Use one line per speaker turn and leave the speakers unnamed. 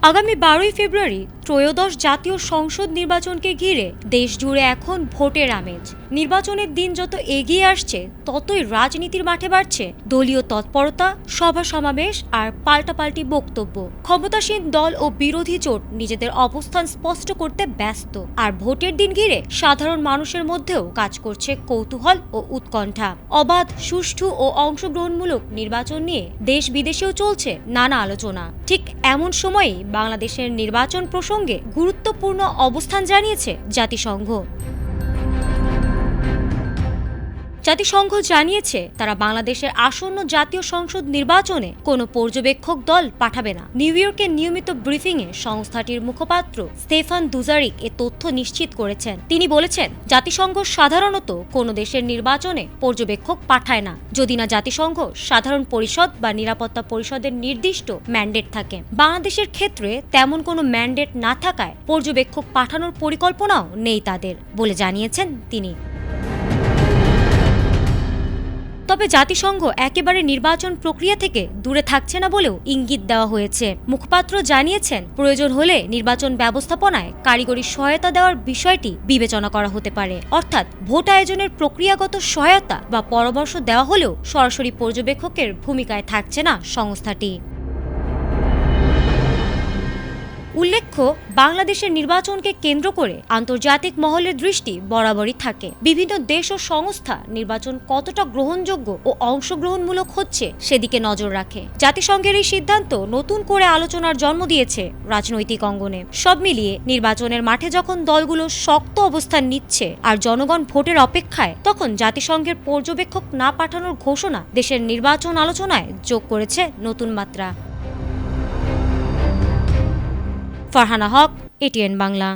আগামী 12ই ফেব্রুয়ারি ত্রয়োদশ জাতীয় সংসদ নির্বাচনকে ঘিরে দেশ জুড়ে এখন ভোটের আমেজ। নির্বাচনের দিন যত এগিয়ে আসছে ততই রাজনীতির মাঠে বাড়ছে দলীয় তৎপরতা, সভা সমাবেশ আর পাল্টাপাল্টি বক্তব্য। ক্ষমতাসীন দল ও বিরোধী জোট নিজেদের অবস্থান স্পষ্ট করতে ব্যস্ত, আর ভোটের দিন ঘিরে সাধারণ মানুষের মধ্যেও কাজ করছে কৌতূহল ও উৎকণ্ঠা। অবাধ, সুষ্ঠু ও অংশগ্রহণমূলক নির্বাচন নিয়ে দেশ বিদেশেও চলছে নানা আলোচনা। ঠিক এমন সময়েই বাংলাদেশের নির্বাচন প্রসঙ্গে গুরুত্বপূর্ণ অবস্থান জানিয়েছে জাতিসংঘ। জাতিসংঘ জানিয়েছে তারা বাংলাদেশের আসন্ন জাতীয় সংসদ নির্বাচনে কোনো পর্যবেক্ষক দল পাঠাবে না। নিউ ইয়র্কে নিয়মিত ব্রিফিংয়ে সংস্থাটির মুখপাত্র স্টেফান দুজারিক এ তথ্য নিশ্চিত করেছেন। তিনি বলেছেন, জাতিসংঘ সাধারণত কোনো দেশের নির্বাচনে পর্যবেক্ষক পাঠায় না যদি না জাতিসংঘ সাধারণ পরিষদ বা নিরাপত্তা পরিষদের নির্দিষ্ট ম্যান্ডেট থাকে। বাংলাদেশের ক্ষেত্রে তেমন কোনো ম্যান্ডেট না থাকায় পর্যবেক্ষক পাঠানোর পরিকল্পনাও নেই তাদের বলে জানিয়েছেন তিনি। তবে জাতিসংঘ একেবারে নির্বাচন প্রক্রিয়া থেকে দূরে থাকছে না বলেও ইঙ্গিত দেওয়া হয়েছে। মুখপাত্র জানিয়েছেন, প্রয়োজন হলে নির্বাচন ব্যবস্থাপনায় কারিগরি সহায়তা দেওয়ার বিষয়টি বিবেচনা করা হতে পারে। অর্থাৎ ভোট আয়োজনের প্রক্রিয়াগত সহায়তা বা পরামর্শ দেওয়া হলেও সরাসরি পর্যবেক্ষকের ভূমিকায় থাকছে না সংস্থাটি। উল্লেখ্য, বাংলাদেশের নির্বাচনকে কেন্দ্র করে আন্তর্জাতিক মহলের দৃষ্টি বরাবরই থাকে। বিভিন্ন দেশ ও সংস্থা নির্বাচন কতটা গ্রহণযোগ্য ও অংশগ্রহণমূলক হচ্ছে সেদিকে নজর রাখে। জাতিসংঘের এই সিদ্ধান্ত নতুন করে আলোচনার জন্ম দিয়েছে রাজনৈতিক অঙ্গনে। সব মিলিয়ে নির্বাচনের মাঠে যখন দলগুলো শক্ত অবস্থান নিচ্ছে আর জনগণ ভোটের অপেক্ষায়, তখন জাতিসংঘের পর্যবেক্ষক না পাঠানোর ঘোষণা দেশের নির্বাচন আলোচনায় যোগ করেছে নতুন মাত্রা। ফারহানা হক, এটিএন বাংলা।